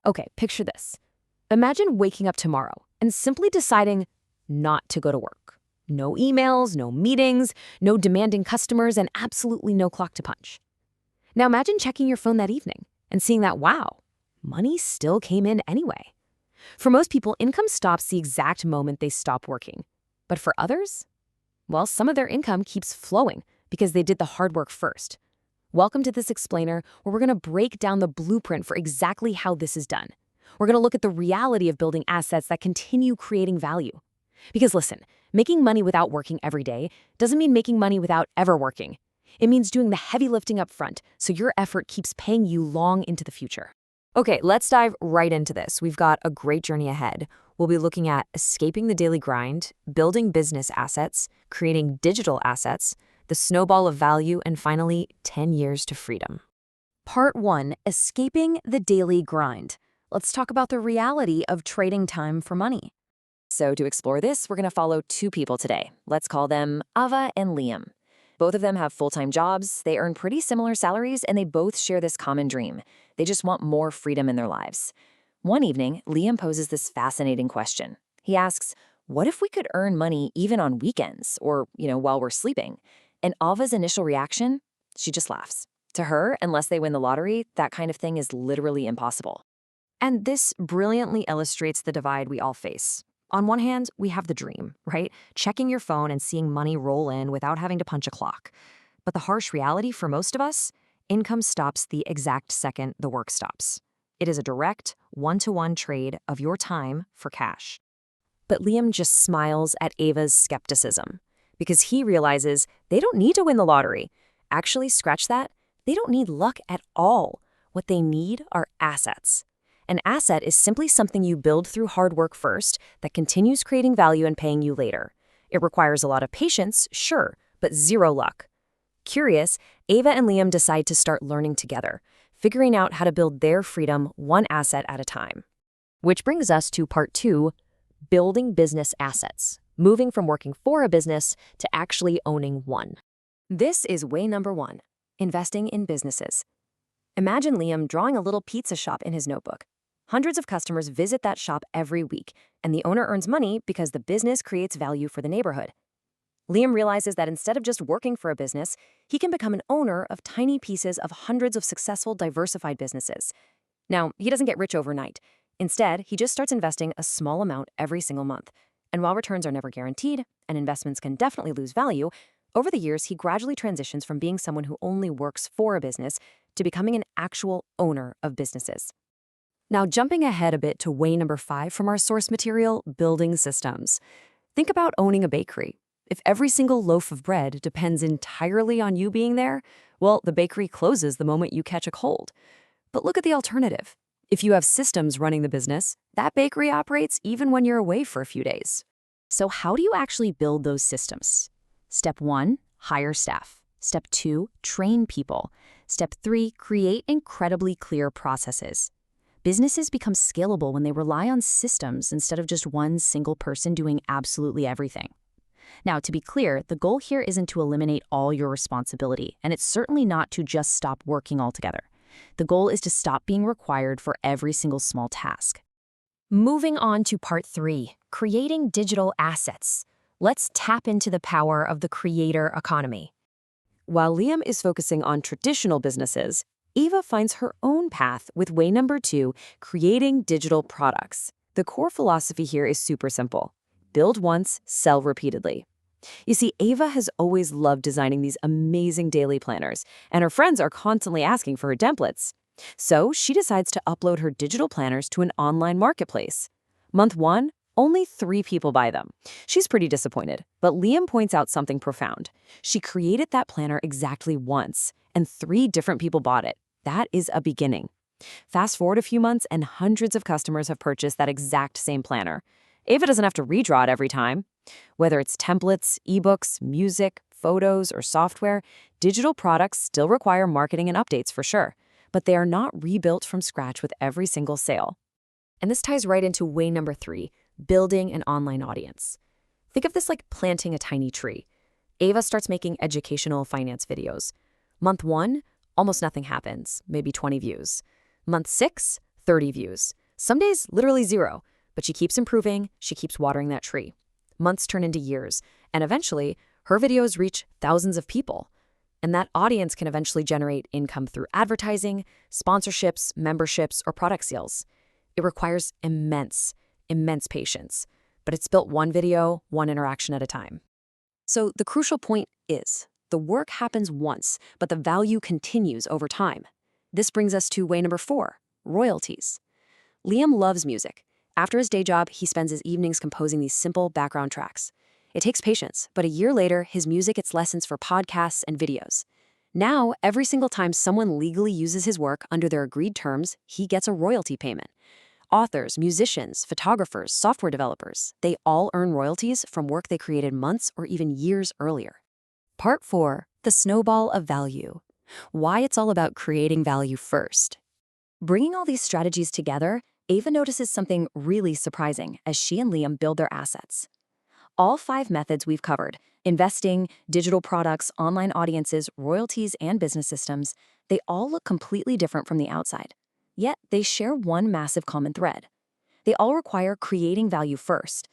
Okay, picture this. Imagine waking up tomorrow and simply deciding not to go to work. No emails, no meetings, no demanding customers, and absolutely no clock to punch. Now imagine checking your phone that evening and seeing that, wow, money still came in anyway. For most people, income stops the exact moment they stop working. But for others, well, some of their income keeps flowing because they did the hard work first. Welcome to this explainer, where we're going to break down the blueprint for exactly how this is done. We're going to look at the reality of building assets that continue creating value. Because listen, making money without working every day doesn't mean making money without ever working. It means doing the heavy lifting up front so your effort keeps paying you long into the future. Okay, let's dive right into this. We've got a great journey ahead. We'll be looking at escaping the daily grind, building business assets, creating digital assets, the snowball of value, and finally, 10 years to freedom. Part 1, escaping the daily grind. Let's talk about the reality of trading time for money. So to explore this, we're going to follow two people today. Let's call them Ava and Liam. Both of them have full-time jobs, they earn pretty similar salaries, and they both share this common dream. They just want more freedom in their lives. One evening, Liam poses this fascinating question. He asks, what if we could earn money even on weekends or, while we're sleeping? And Ava's initial reaction? She just laughs. To her, unless they win the lottery, that kind of thing is literally impossible. And this brilliantly illustrates the divide we all face. On one hand, we have the dream, right? Checking your phone and seeing money roll in without having to punch a clock. But the harsh reality for most of us, income stops the exact second the work stops. It is a direct, one-to-one trade of your time for cash. But Liam just smiles at Ava's skepticism because he realizes they don't need to win the lottery. Actually, scratch that, they don't need luck at all. What they need are assets. An asset is simply something you build through hard work first that continues creating value and paying you later. It requires a lot of patience, sure, but zero luck. Curious, Ava and Liam decide to start learning together, figuring out how to build their freedom one asset at a time. Which brings us to part 2, building business assets, moving from working for a business to actually owning one. This is way number 1, investing in businesses. Imagine Liam drawing a little pizza shop in his notebook. Hundreds of customers visit that shop every week, and the owner earns money because the business creates value for the neighborhood. Liam realizes that instead of just working for a business, he can become an owner of tiny pieces of hundreds of successful, diversified businesses. Now, he doesn't get rich overnight. Instead, he just starts investing a small amount every single month. And while returns are never guaranteed, and investments can definitely lose value, over the years, he gradually transitions from being someone who only works for a business to becoming an actual owner of businesses. Now, jumping ahead a bit to way number 5 from our source material, building systems. Think about owning a bakery. If every single loaf of bread depends entirely on you being there, well, the bakery closes the moment you catch a cold. But look at the alternative. If you have systems running the business, that bakery operates even when you're away for a few days. So how do you actually build those systems? Step 1, hire staff. Step 2, train people. Step 3, create incredibly clear processes. Businesses become scalable when they rely on systems instead of just one single person doing absolutely everything. Now, to be clear, the goal here isn't to eliminate all your responsibility, and it's certainly not to just stop working altogether. The goal is to stop being required for every single small task. Moving on to part 3, creating digital assets. Let's tap into the power of the creator economy. While Liam is focusing on traditional businesses, Ava finds her own path with way number 2, creating digital products. The core philosophy here is super simple. Build once, sell repeatedly. You see, Ava has always loved designing these amazing daily planners, and her friends are constantly asking for her templates. So she decides to upload her digital planners to an online marketplace. Month 1, only 3 people buy them. She's pretty disappointed, but Liam points out something profound. She created that planner exactly once, and 3 different people bought it. That is a beginning. Fast forward a few months, and hundreds of customers have purchased that exact same planner. Ava doesn't have to redraw it every time. Whether it's templates, ebooks, music, photos, or software, digital products still require marketing and updates for sure, but they are not rebuilt from scratch with every single sale. And this ties right into way number 3, building an online audience. Think of this like planting a tiny tree. Ava starts making educational finance videos. Month 1, almost nothing happens, maybe 20 views. Month 6, 30 views. Some days, literally 0. But she keeps improving, she keeps watering that tree. Months turn into years, and eventually, her videos reach thousands of people. And that audience can eventually generate income through advertising, sponsorships, memberships, or product sales. It requires immense patience, but it's built one video, one interaction at a time. So the crucial point is, the work happens once, but the value continues over time. This brings us to way number 4, royalties. Liam loves music. After his day job, he spends his evenings composing these simple background tracks. It takes patience, but a year later, his music gets lessons for podcasts and videos. Now, every single time someone legally uses his work under their agreed terms, he gets a royalty payment. Authors, musicians, photographers, software developers, they all earn royalties from work they created months or even years earlier. Part 4, the snowball of value. Why it's all about creating value first. Bringing all these strategies together, Ava notices something really surprising as she and Liam build their assets. All 5 methods we've covered, investing, digital products, online audiences, royalties, and business systems, they all look completely different from the outside. Yet they share one massive common thread. They all require creating value first.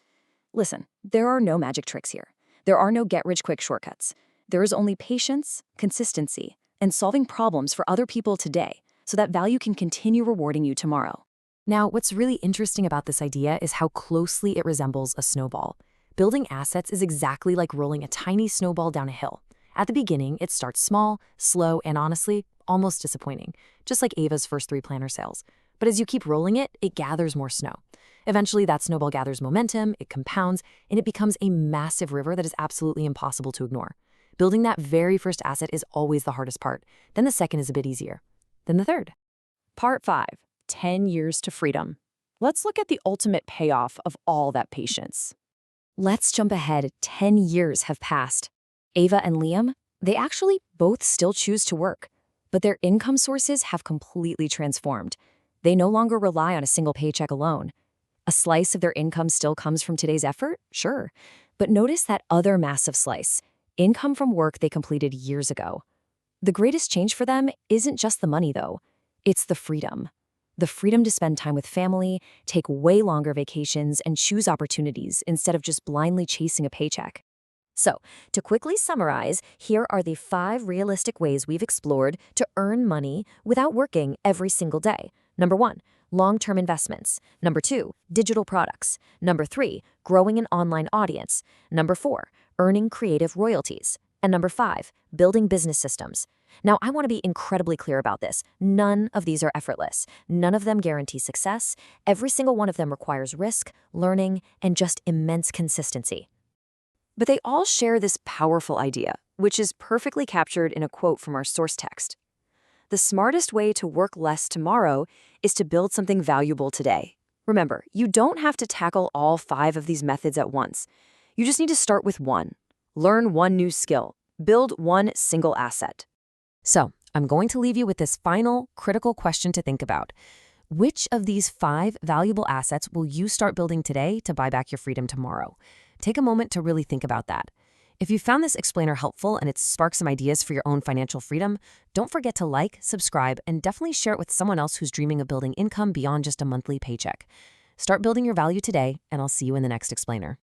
Listen, there are no magic tricks here. There are no get-rich-quick shortcuts. There is only patience, consistency, and solving problems for other people today so that value can continue rewarding you tomorrow. Now, what's really interesting about this idea is how closely it resembles a snowball. Building assets is exactly like rolling a tiny snowball down a hill. At the beginning, it starts small, slow, and honestly, almost disappointing, just like Ava's first 3 planner sales. But as you keep rolling it, it gathers more snow. Eventually, that snowball gathers momentum, it compounds, and it becomes a massive river that is absolutely impossible to ignore. Building that very first asset is always the hardest part. Then the second is a bit easier. Then the third. Part 5, 10 years to freedom. Let's look at the ultimate payoff of all that patience. Let's jump ahead. 10 years have passed. Ava and Liam, they actually both still choose to work, but their income sources have completely transformed. They no longer rely on a single paycheck alone. A slice of their income still comes from today's effort, sure, but notice that other massive slice, income from work they completed years ago. The greatest change for them isn't just the money, though. It's the freedom. The freedom to spend time with family, take way longer vacations, and choose opportunities instead of just blindly chasing a paycheck. So, to quickly summarize, here are the 5 realistic ways we've explored to earn money without working every single day. Number 1, long-term investments. Number 2, digital products. Number 3, growing an online audience. Number 4, earning creative royalties. And number 5, building business systems. Now, I want to be incredibly clear about this. None of these are effortless. None of them guarantee success. Every single one of them requires risk, learning, and just immense consistency. But they all share this powerful idea, which is perfectly captured in a quote from our source text. The smartest way to work less tomorrow is to build something valuable today. Remember, you don't have to tackle all 5 of these methods at once. You just need to start with one. Learn one new skill. Build one single asset. So, I'm going to leave you with this final, critical question to think about. Which of these 5 valuable assets will you start building today to buy back your freedom tomorrow? Take a moment to really think about that. If you found this explainer helpful and it's sparked some ideas for your own financial freedom, don't forget to like, subscribe, and definitely share it with someone else who's dreaming of building income beyond just a monthly paycheck. Start building your value today, and I'll see you in the next explainer.